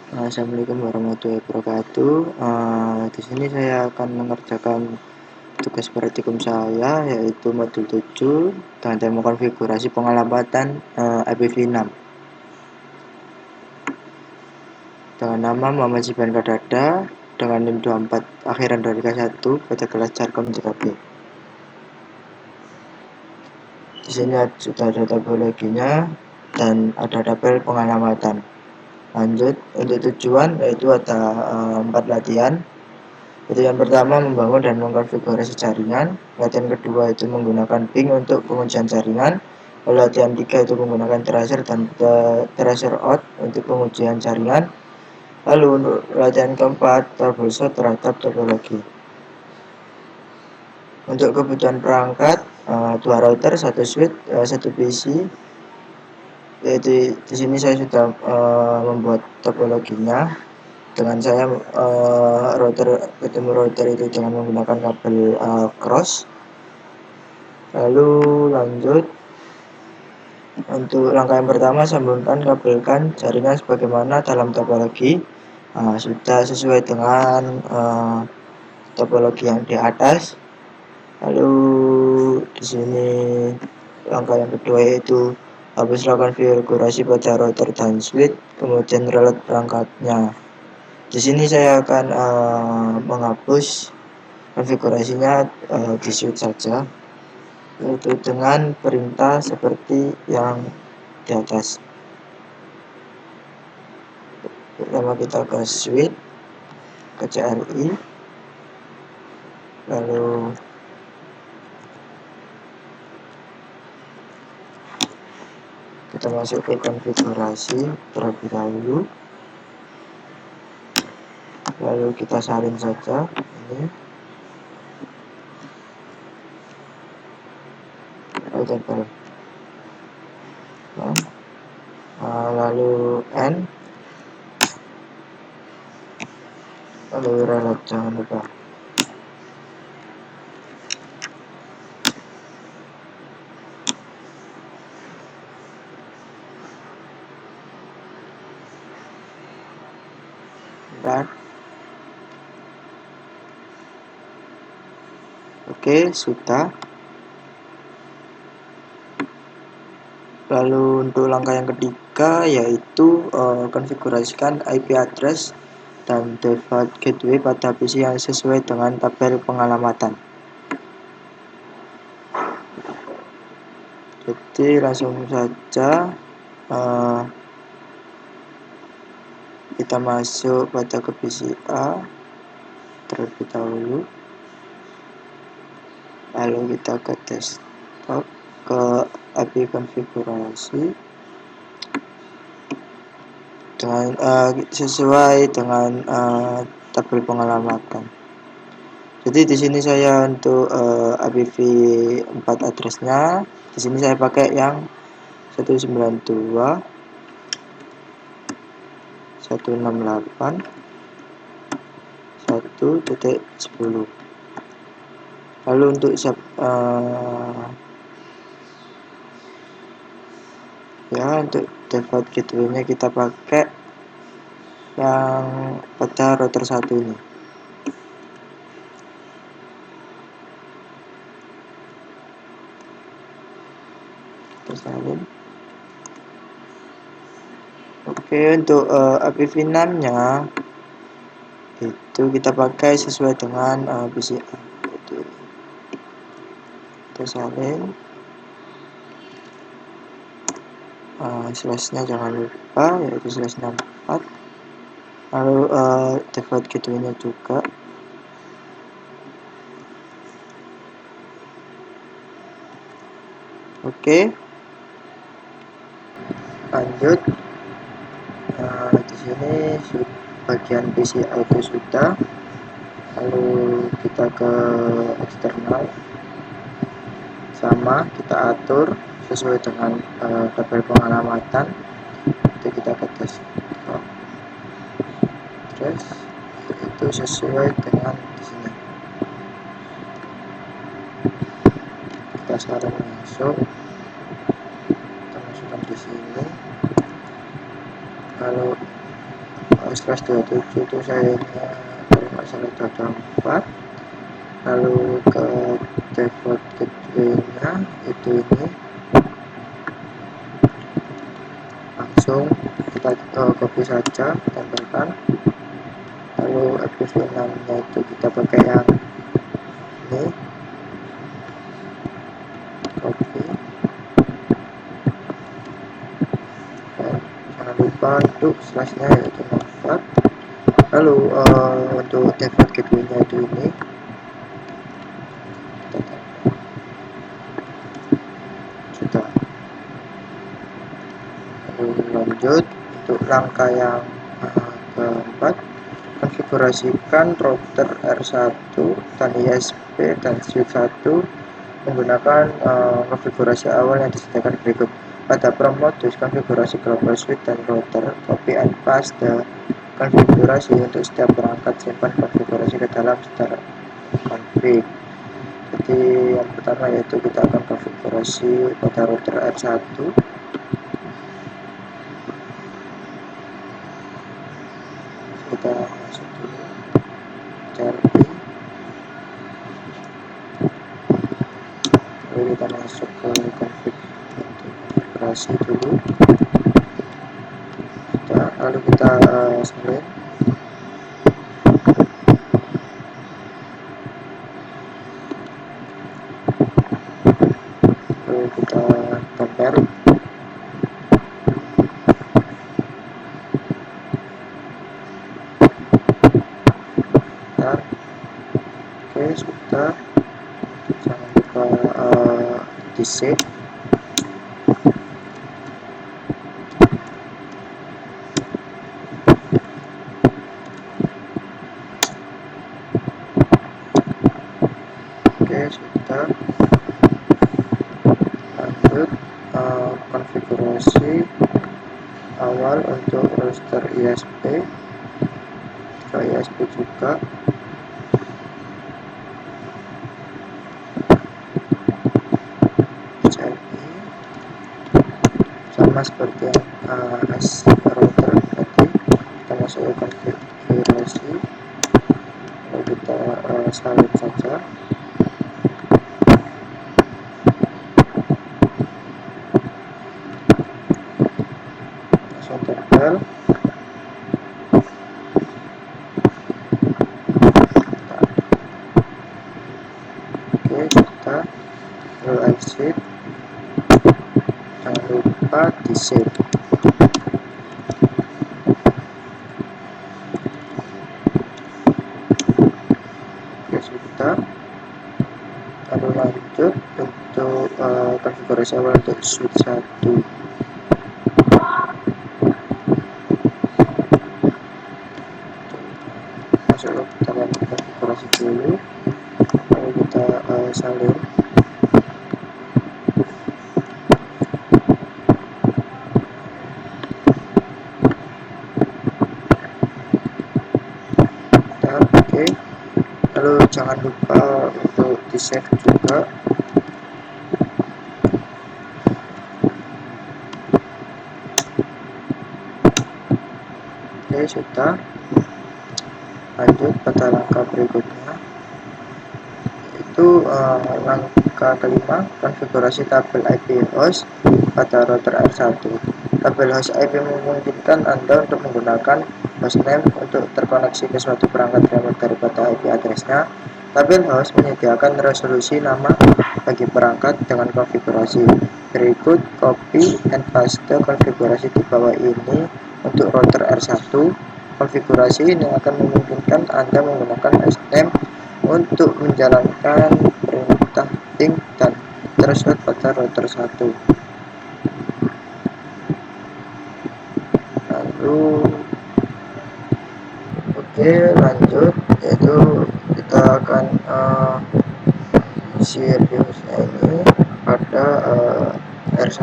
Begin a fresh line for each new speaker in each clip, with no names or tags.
Assalamualaikum warahmatullahi wabarakatuh. Di sini saya akan mengerjakan tugas praktikum saya, yaitu modul 7 dengan tema konfigurasi pengelamatan IPv6 dengan nama Muhammad Ziban Kadada dengan NIM 24 akhiran dari K1 pada kelas Jargon 3B. Di sini sudah ada topologinya dan ada tabel pengalamatan. Lanjut, untuk tujuan yaitu ada 4 latihan. Latihan pertama membangun dan mengkonfigurasi jaringan. Latihan kedua itu menggunakan ping untuk pengujian jaringan. Lalu latihan 3 itu menggunakan tracer dan tracer out untuk pengujian jaringan. Lalu untuk latihan keempat troubleshoot terhadap topologi. Untuk kebutuhan perangkat, 2 router, 1 switch, 1 PC. Yaitu di sini saya sudah membuat topologinya dengan saya ketemu router itu dengan menggunakan kabel cross. Lalu lanjut untuk langkah yang pertama, sambungkan kabelkan jaringan sebagaimana dalam topologi. Sudah sesuai dengan topologi yang di atas. Lalu di sini langkah yang kedua yaitu hapuslah konfigurasi pada router dan switch, kemudian reload perangkatnya. Di sini saya akan menghapus konfigurasinya di switch saja, yaitu dengan perintah seperti yang di atas. Pertama kita ke switch, ke CRI, lalu kita masuk ke konfigurasi terlebih dahulu, lalu kita salin saja ini, lalu N, lalu reload, jangan lupa. Bentar. Oke, sudah. Lalu untuk langkah yang ketiga yaitu konfigurasikan IP address dan default gateway pada PC yang sesuai dengan tabel pengalamatan. Jadi langsung saja kita masuk pada ke PC A terlebih dahulu, lalu kita ke desktop, ke IP konfigurasi dengan sesuai dengan tabel pengalamatan. Jadi di sini saya untuk IPv4 addressnya, di sini saya pakai yang 192.168.1.10. Lalu untuk untuk default gateway-nya kita pakai yang pada router 1 ini. Tersalin. Oke, untuk IPv6 nya itu kita pakai sesuai dengan PCA, itu tersalin. Slash-nya jangan lupa, yaitu /64. Lalu default gateway-nya juga. Oke, lanjut. Di sini bagian PCI itu sudah. Lalu kita ke eksternal, sama kita atur sesuai dengan tabel pengalamatan. Itu kita ke desktop, terus itu sesuai dengan di sini. Kita sekarang masuk, kita masukkan di sini. Kalau slash 27 itu saya kalau nggak salah data 4, lalu ke default gateway-nya itu ini langsung kita copy saja, tempelkan, lalu IPv6 nya itu kita pakai yang ini, copy, dan jangan lupa untuk slash-nya yaitu 4. Lalu untuk default gateway-nya itu ini kita sudah. Lalu lanjut untuk langkah yang keempat, konfigurasikan router R1 dan ISP dan switch 1 menggunakan konfigurasi awal yang disediakan berikut. Pada promodus konfigurasi global switch dan router, copy and paste konfigurasi untuk setiap perangkat, simpan konfigurasi ke dalam secara config. Jadi yang pertama yaitu kita akan konfigurasi pada router R1. Kita masuk dulu, cari, lalu kita masuk ke konfigurasi dulu, lalu kita salin, lalu kita tempel, dan oke sudah. Jangan lupa di save. Oke sudah. Lanjut konfigurasi awal untuk roster ISP, ke ISP juga. Sama seperti yang router tadi, kita masuk ke konfigurasi, lalu kita salin saja, langsung tempel. Oke sudah, lalu exit, jangan lupa di save. Oke sudah, lalu lanjut untuk konfigurasi awal untuk switch 1. Masuk ke dalam konfigurasi dulu, lalu kita salin, dan oke. Lalu jangan lupa untuk di save juga. Oke sudah. Lanjut pada langkah berikutnya, itu langkah kelima, konfigurasi tabel IP host pada router R1. Tabel host IP memungkinkan Anda untuk menggunakan hostname untuk terkoneksi ke suatu perangkat remote daripada IP address-nya. Tabel host menyediakan resolusi nama bagi perangkat dengan konfigurasi berikut. Copy and paste konfigurasi di bawah ini untuk router R1. Konfigurasi ini akan memungkinkan Anda menggunakan hostname untuk menjalankan perintah ping dan threshold pada router 1. Lalu oke lanjut, yaitu kita akan isi IP hostnya ini pada R1,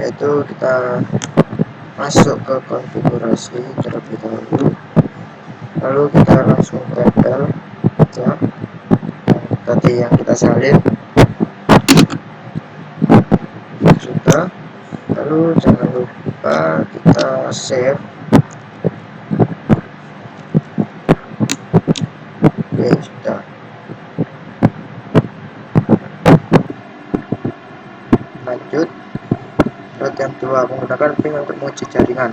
yaitu kita masuk ke konfigurasi terlebih dahulu, lalu kita langsung tempel ya tadi yang kita salin sudah. Lalu jangan lupa maka kita save. Oke, sudah. Lanjut. Slide yang kedua, menggunakan ping untuk menguji jaringan.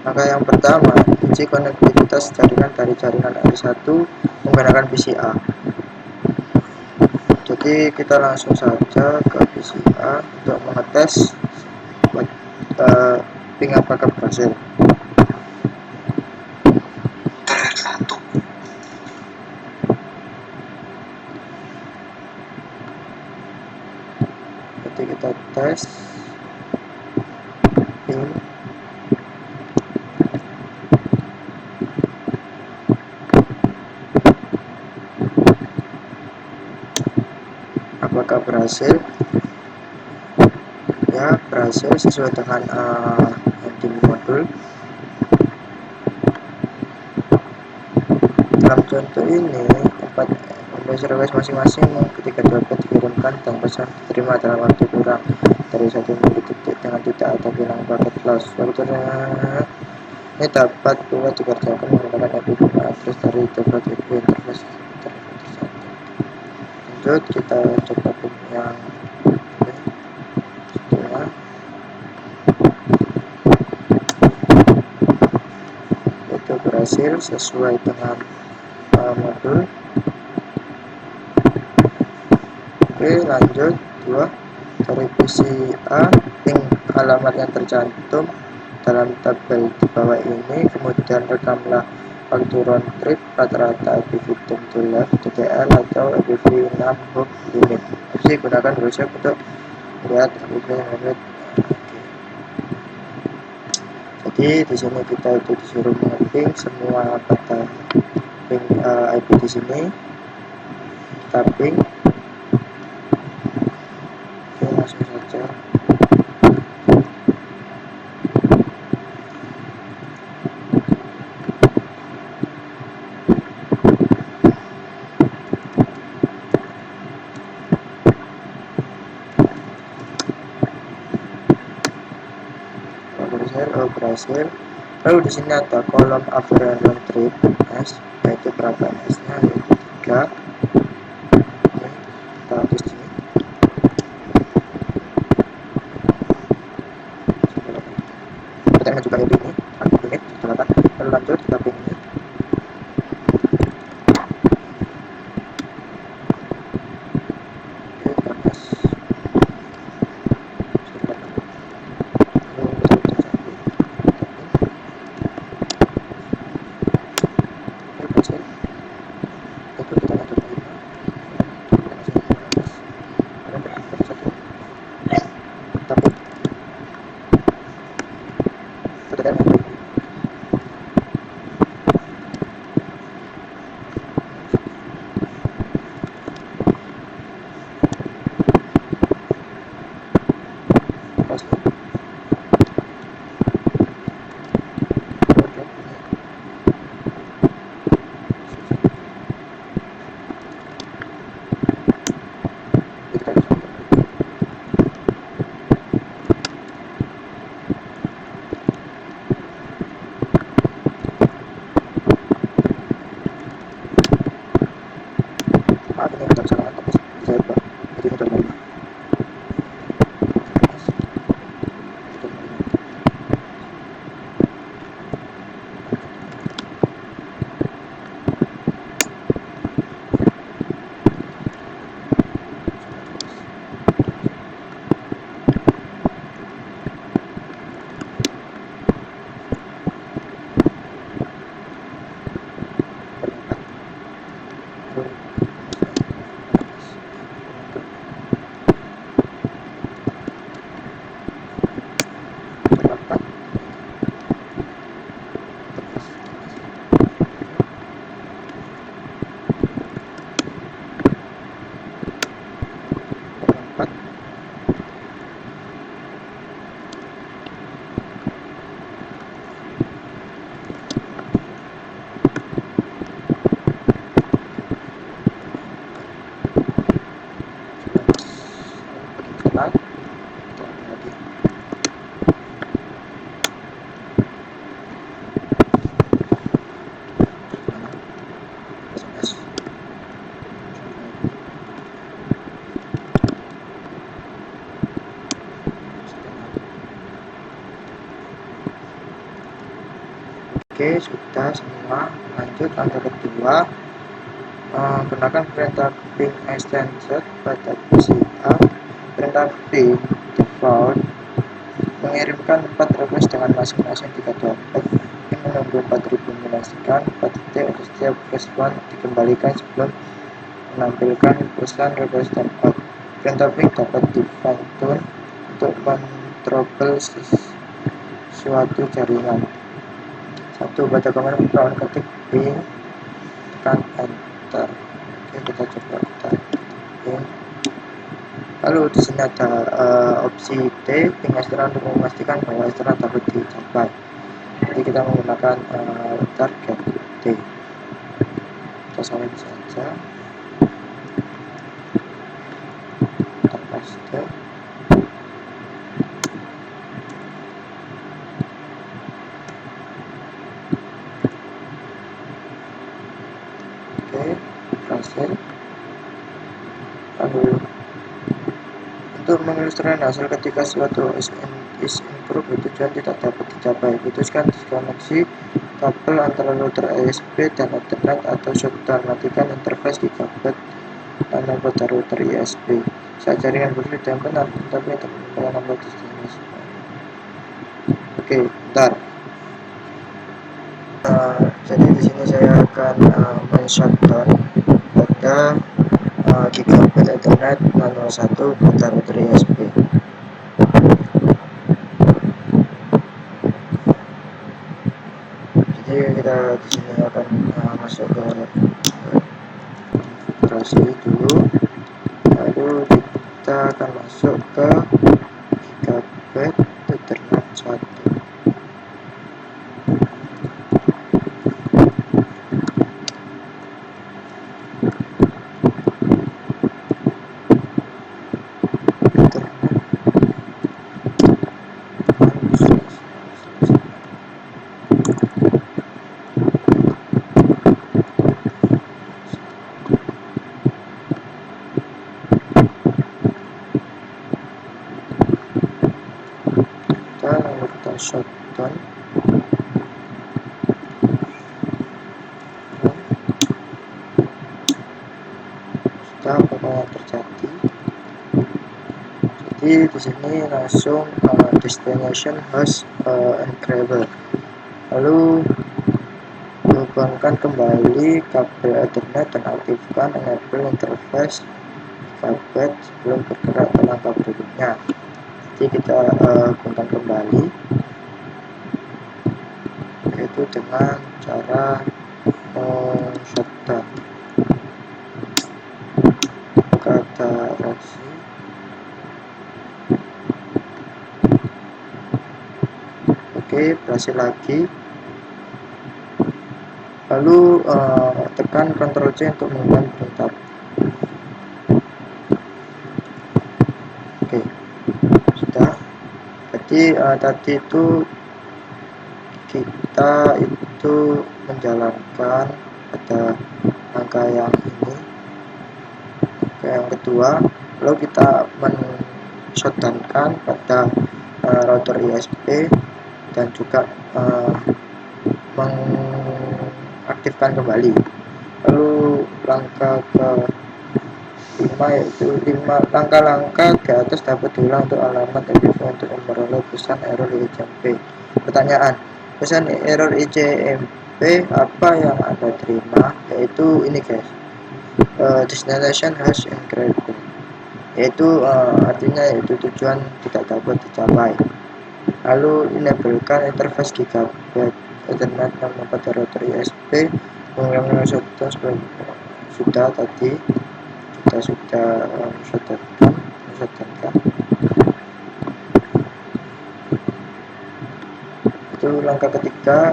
Maka yang pertama, uji konektivitas jaringan dari jaringan R1 menggunakan PCA. Jadi kita langsung saja ke PCA untuk mengetes ping apakah berhasil. Jadi kita tes ping apakah berhasil. Ya, berhasil sesuai dengan yang di modul. Dalam contoh ini, 4 request masing-masing ketika dapat dikirimkan dan pesan diterima dalam waktu kurang dari 1 detik dengan tidak ada bilang paket loss. Waktunya ini dapat pula dikerjakan menggunakan API address dari tempat API interface. Lanjut, kita coba yang setelah itu berhasil sesuai dengan modul. Oke, lanjut. 2, dari PCA ping alamat yang tercantum dalam tabel di bawah ini, kemudian rekamlah waktu round trip rata-rata APV time to left TTL atau APV 6 hook limit. Opsi gunakan browser untuk lihat APV limit. Jadi di sini kita itu disuruh mengeping semua kata ping IP di sini. Kita ping. Oke, langsung saja. Berhasil. Lalu di sini ada kolom average round trip S, yaitu berapa S-nya, yaitu 3. Oke, kita tulis di sini. Kita ingat juga ini, unit, catatan. Lalu lanjut kita pilih ini. Oke, terus Oke, sudah semua. Lanjut langkah kedua, gunakan perintah ping extended pada posisi A. Perintah ping default mengirimkan 4 request dengan masing-masing 3 dompet yang menunggu 4000 memastikan 4 titik untuk setiap respon dikembalikan sebelum menampilkan pesan request tempat. Perintah ping dapat di-fine tune untuk men-trouble suatu jaringan. 1. Pada command prompt ketik ping, tekan enter. Oke, kita coba ping. Lalu di sini ada opsi T, ping external untuk memastikan bahwa external dapat dicapai. Jadi kita menggunakan target T. Kita salin saja. Kita paste. Oke, berhasil. Lalu untuk mengilustrasikan hasil ketika suatu is improved tujuan tidak dapat dicapai, putuskan diskoneksi kabel antara router ISP dan Ethernet atau shutdown, matikan interface gigabit dan pada router ISP. Saat jaringan bersih dan benar, tapi tidak menggunakan destinasi. Oke, bentar. Jadi di sini saya akan men-shutdown pada gigabit Ethernet 001 pada router ISP. Jadi kita di sini akan masuk ke konfigurasi dulu, lalu kita akan masuk ke gigabit Ethernet 1. Lalu kita shutdown. Sudah, apa yang terjadi? Jadi di sini langsung destination host encrypted. Lalu hubungkan kembali kabel Ethernet dan aktifkan enable interface gigabit sebelum bergerak ke langkah berikutnya. Jadi kita hubungkan kembali, yaitu dengan cara shutdown. Kata reaksi. Oke, berhasil lagi. Lalu tekan Ctrl C untuk mengulang perintah. Oke, sudah. Jadi tadi itu kita itu menjalankan pada angka yang ini. Oke, yang kedua, lalu kita men-shutdownkan pada router ISP dan juga mengaktifkan kembali. Lalu langkah ke 5 yaitu 5 langkah-langkah ke atas dapat diulang untuk alamat MPV untuk memperoleh pesan error ICMP. Pertanyaan, pesan error ICMP apa yang Anda terima? Yaitu ini guys, destination hash encrypted, yaitu artinya yaitu tujuan tidak dapat dicapai. Lalu enablekan interface gigabit Ethernet pada router ISP menggunakan shutdown sudah tadi kita sudah shutdownkan. Itu langkah ketiga,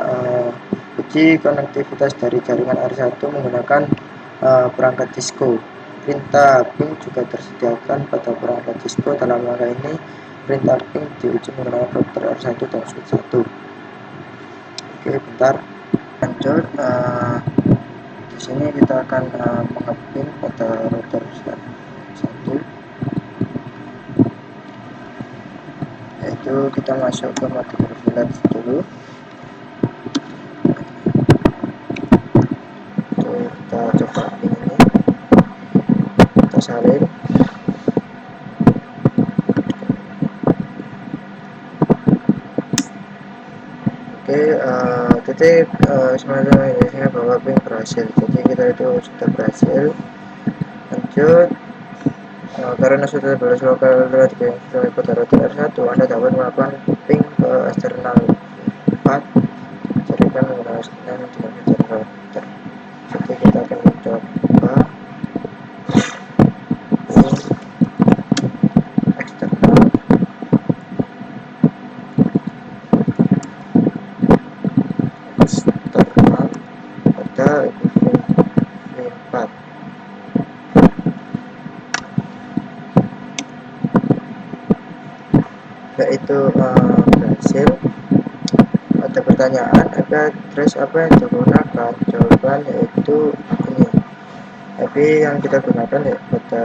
uji konektivitas dari jaringan R1 menggunakan perangkat Cisco. Perintah ping juga tersediakan pada perangkat Cisco. Dalam langkah ini perintah ping diuji menggunakan router R1 dan switch 1. Oke, bentar. Lanjut, di sini kita akan mengepin pada router 1, yaitu kita masuk ke mode privilege dulu. Oke, titik semacam indikasinya bahwa ping berhasil. Jadi kita itu sudah berhasil. Lanjut, karena sudah berhasil lokal lewat yang sudah ikut router R1, Anda dapat melakukan ping ke eksternal 4 jaringan menggunakan dengan meter router. Jadi kita akan mencoba eksternal eksternal pada V4, yaitu berhasil. Ada pertanyaan, address apa yang digunakan? Jawaban yaitu ini. Tapi yang kita gunakan ya pada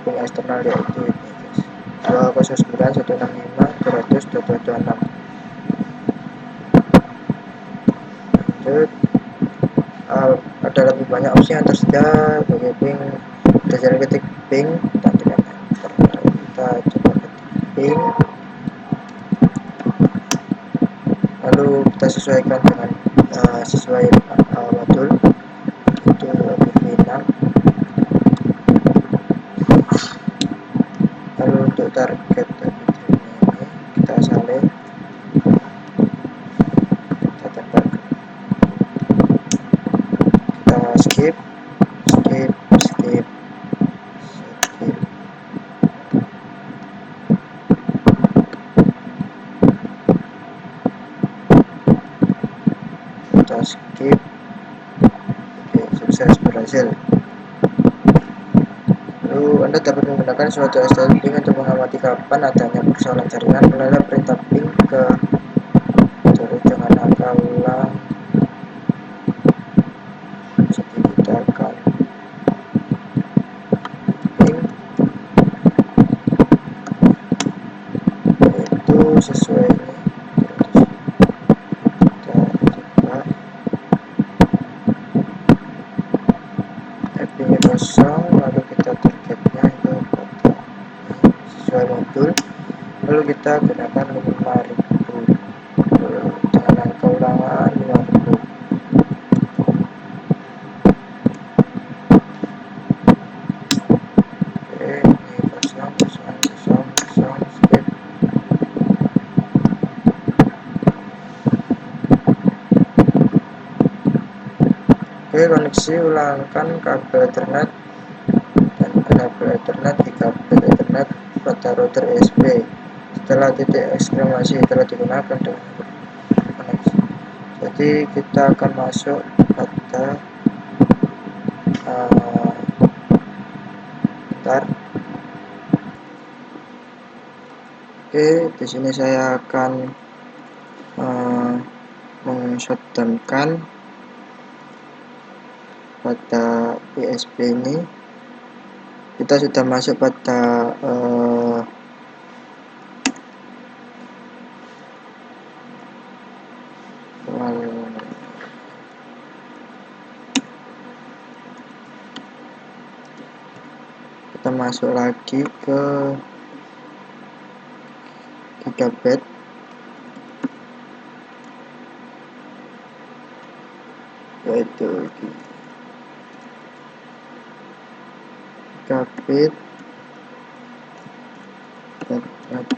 ping eksternal yaitu ini guys, 209.165.200.226. Lanjut, ada lebih banyak opsi yang tersedia bagi ping. Kita cari ketik ping dan tekan enter. Kita coba ketik ping, lalu kita sesuaikan dengan sesuai modul itu V6. Lalu untuk target ini kita salin, kita tembak, kita skip skip skip skip. Kita skip. Oke, sukses berhasil. Lalu Anda dapat menggunakan suatu STL ping untuk mengamati kapan adanya persoalan jaringan melalui perintah ping ke. Jadi jangan angka ulang. Jadi kita akan ping itu sesuai ini. Kita coba IP-nya kosong, lalu kita targetnya itu sesuai modul, lalu kita gunakan 5000 dengan angka ulangan 5000. Oke, ini kosong kosong kosong kosong skip. Oke, koneksi ulangkan kabel Ethernet dan kabel Ethernet di kabel Ethernet pada router ESP setelah titik eksklamasi telah digunakan dengan koneksi. Jadi kita akan masuk pada bentar. Oke, di sini saya akan meng-shutdownkan pada ESP ini. Kita sudah masuk pada kita masuk lagi ke gigabit. Yaitu gigabit internet.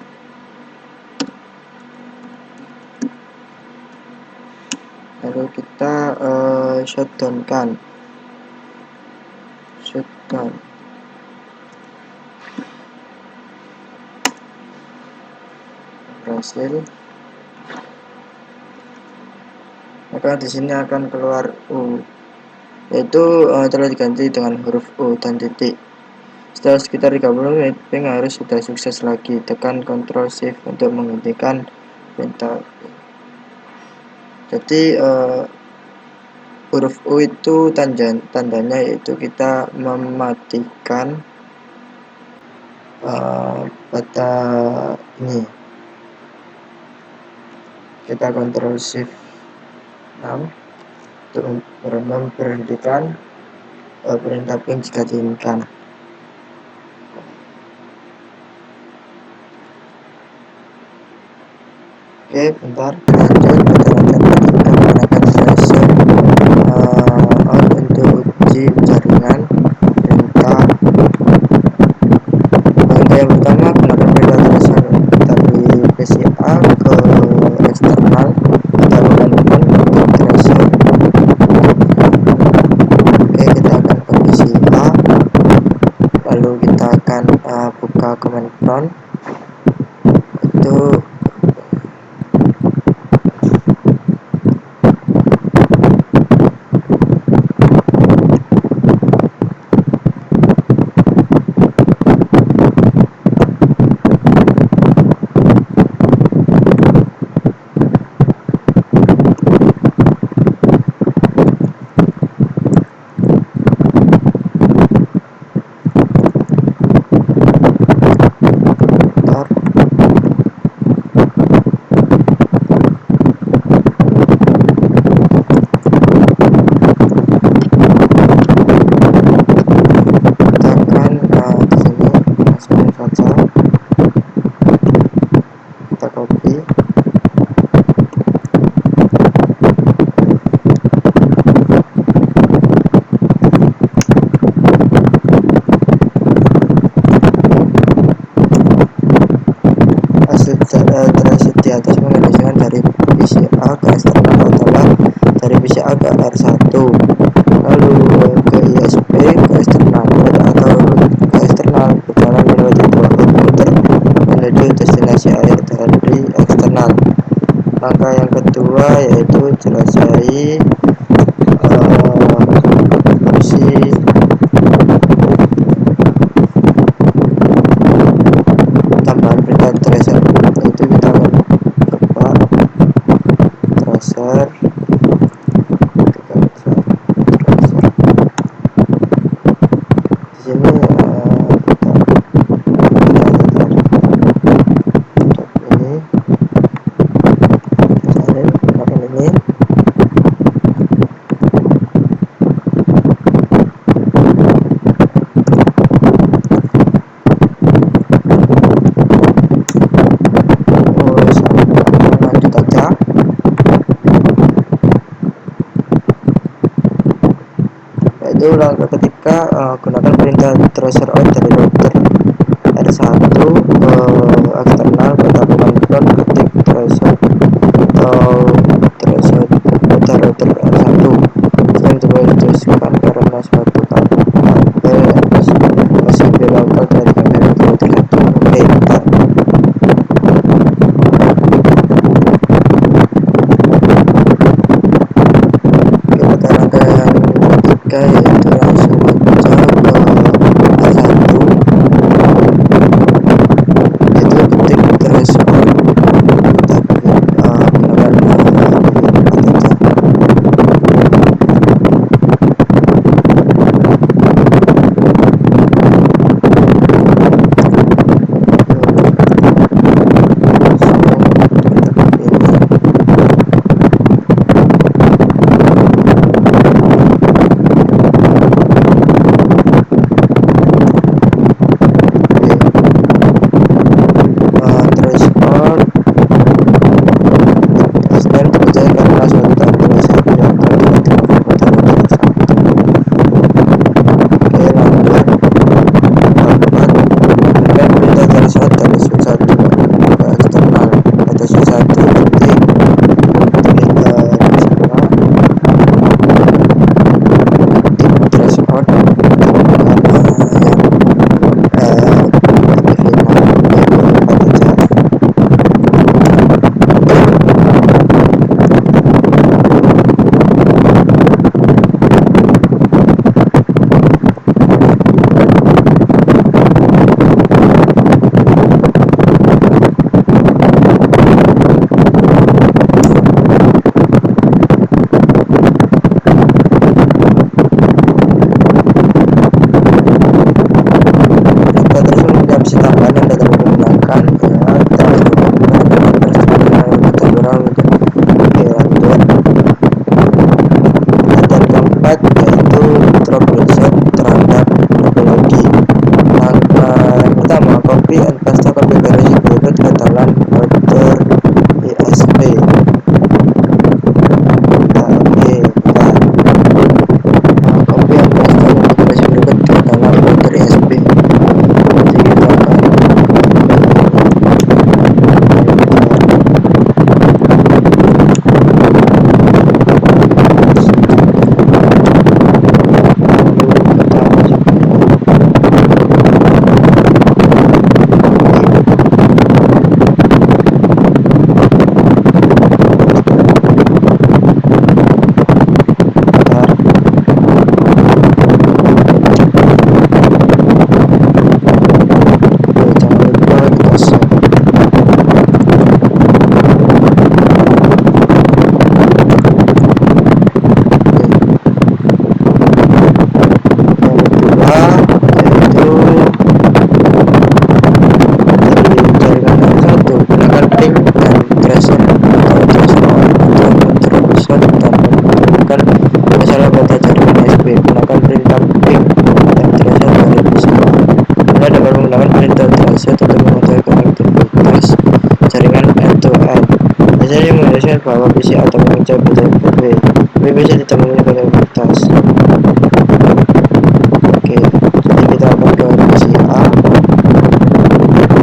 Lalu kita shutdown berhasil. Maka di sini akan keluar U, yaitu telah diganti dengan huruf U dan titik. Setelah sekitar 30 menit, ping harus sudah sukses lagi. Tekan Ctrl Shift untuk menghentikan perintah. Jadi huruf U itu tandanya yaitu kita mematikan pada ini. Kita Ctrl Shift 6 untuk memberhentikan perintah ping jika diinginkan. Oke, bentar, lanjut. ketika menggunakan threshold out untuk uji jaringan perintah. Langkah yang pertama, gunakan perintah threshold dari PCA ke eksternal atau menggunakan threshold. Oke, kita akan ke PCA, lalu kita akan buka command prompt. Itu kita copy, threshold di atas mengendalikan dari PCA ke eksternal adalah dari PCA ke R1, lalu ke ISP ke eksternal atau ke eksternal berjalan melewati dua komputer menuju destinasi akhir dari eksternal. Langkah yang kedua yaitu jelajahi fungsi tambahan perintah tracer, yaitu kita akan coba tracer di sini. Itu langkah ketiga, gunakan perintah tracer out dari router R1 ke eksternal pada command prompt, ketik tracer atau tracer pada router R1 yang coba dituliskan karena suatu kabel masih lokal dari kabel ke router 1. Oke, bentar. Pada langkah yang ketiga yaitu langsung aja ke R1, itu ketik threshold ingat bahwa PC atau mengejar BTW bisa ditemui pada kertas. Oke, jadi kita akan ke PC A,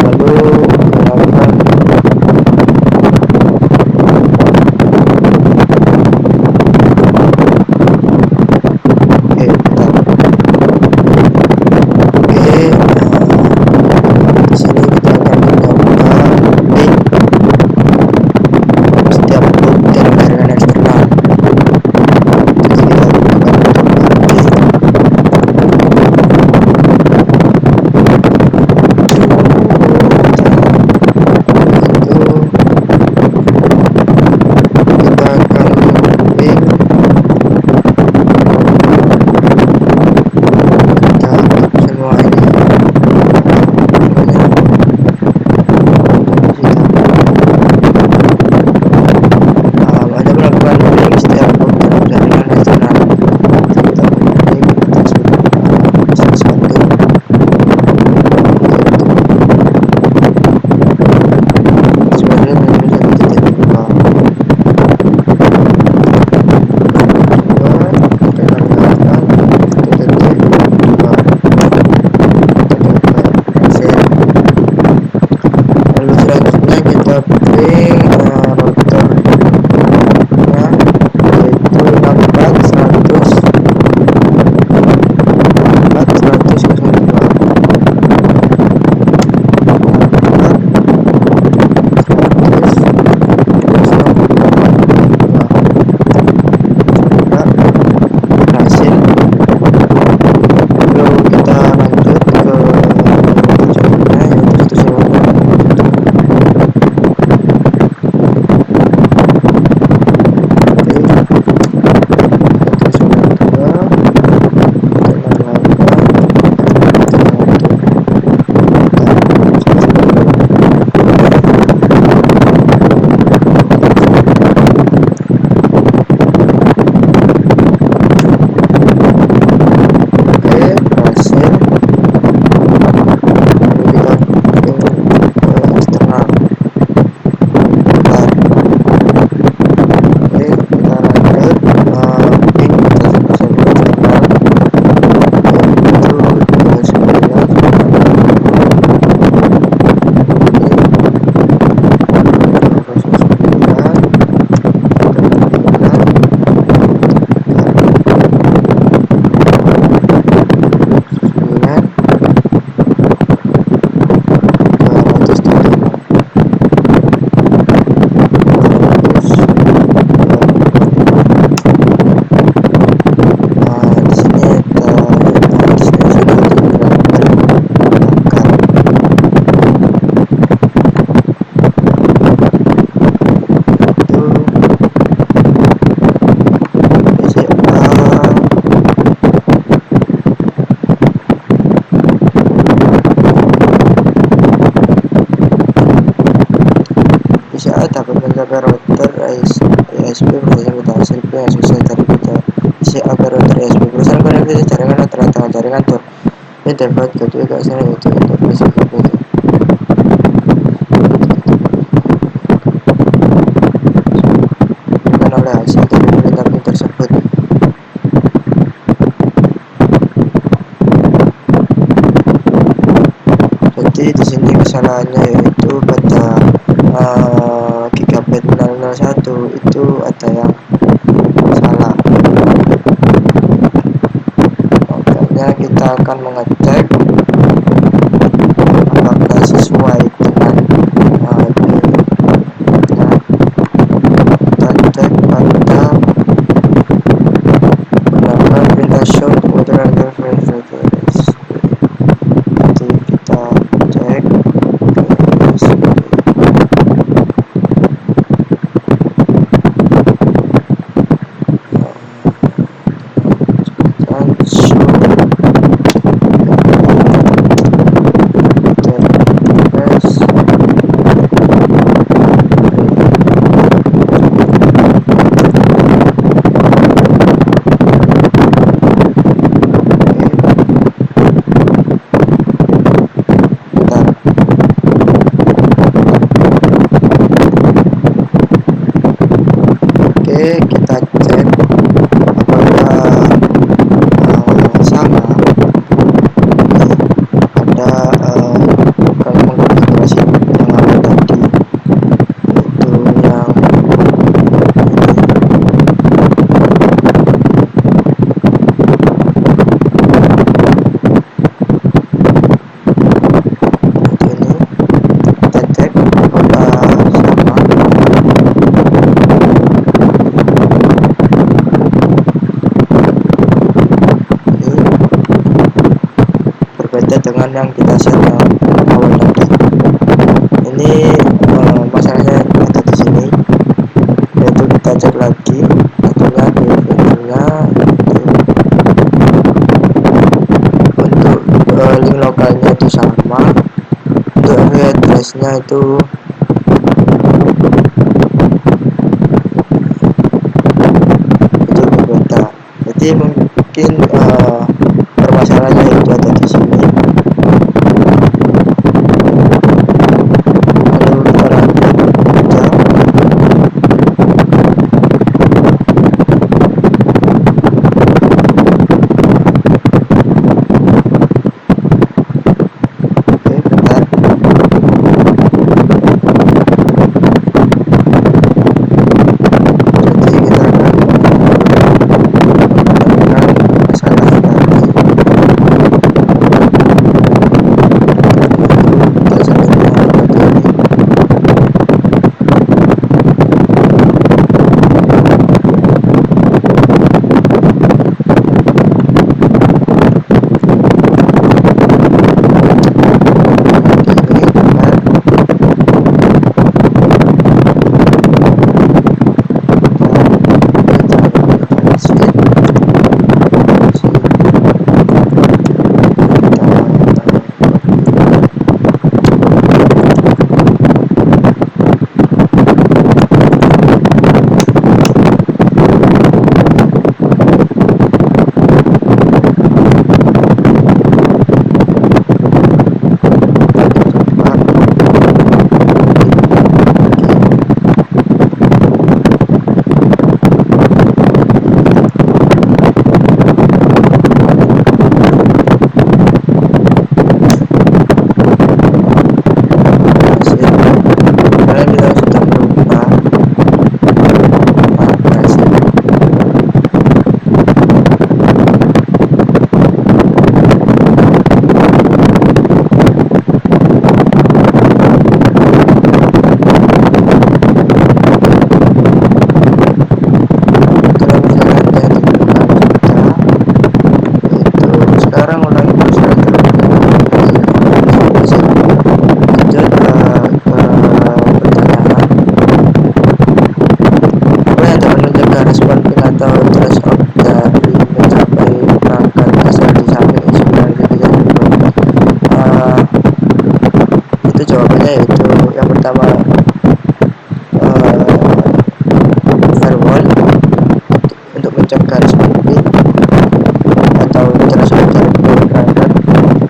lalu gunakan di sini kita akan menambahkan link setiap boot dan jaringan eksternal. Jadi kita gunakan dapat menjaga router ISP berdasarkan hasil yang sukses dari kita isi agar router ISP berusaha koneksi jaringan antara tengah jaringan Tor ini dapat kedua keaslian yaitu interface komputer bukan oleh hasil dari penelitian tersebut. Jadi di sini kesalahannya yaitu pada Gigabyte 001 itu ada yang salah. Makanya kita akan mengecek apakah sesuai dengan kita cek pada gunakan perintah show kemudian interface. Jadi kita cek kita cek apakah sama ada kalau mengkonfigurasi yang awal tadi, yaitu yang kita cek apakah sama. Berbeda dengan yang kita set yang awal tadi. Ini masalahnya ada di sini, yaitu kita cek lagi satunya di filternya untuk link lokalnya itu sama, untuk IP address-nya itu berbeda. Jadi mungkin permasalahannya itu ada di sini. Lalu kita lanjut aja. Oke, bentar. Jadi kita akan menemukan masalah tadi. Kita selanjutnya lagi ini. Kalian kita sudah berubah aplikasi. Kalau misalkan yang dibutuhkan kita, yaitu sekarang ulangi proses terlebih dahulu. Lanjut ke pertanyaan, apa yang dapat mencegah respon ping atau threshold dari mencapai perangkat asal di samping instrumen ketika dibuat? Itu jawabannya yaitu yang pertama firewall untuk mencegah respon ping atau threshold dari perangkat,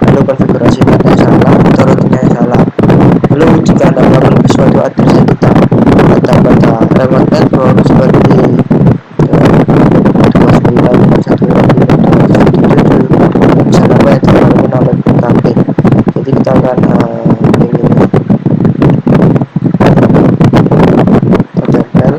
lalu konfigurasi data yang salah atau routingnya yang salah. Lalu jika Anda melakukan suatu address yang tidak datang pada remote network seperti 29.1.2.1.7, bisa apa yang tidak menggunakan ping. Jadi kita akan ping ini kita tempel.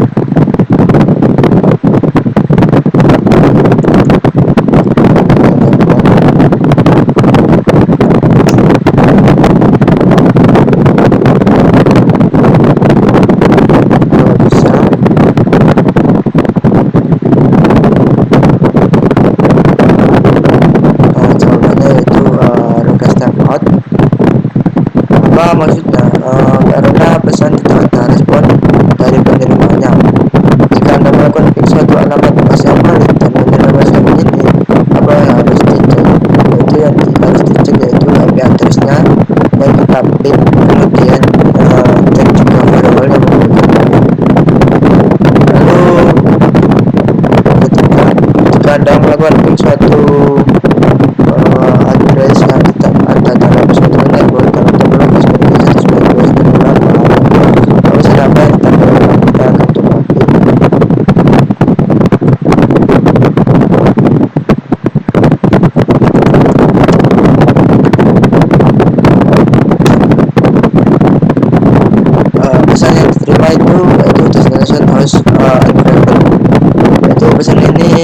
Kalau bisa jawabannya yaitu request timeout. Apa maksudnya? Karena pesan tidak ada respon dari penerimanya. Jika Anda melakukan ping suatu alamat bus yang valid dan menerima pesan ini, apa yang harus dicek? Yaitu yang harus dicek yaitu IP address-nya yang kita ping, kemudian cek juga firewall yang menggunakan. Lalu jika Anda melakukan ping suatu address yang tidak ada dalam suatu network dalam topologi seperti 192.168, lalu siapa yang kita akan coba ping. episode ini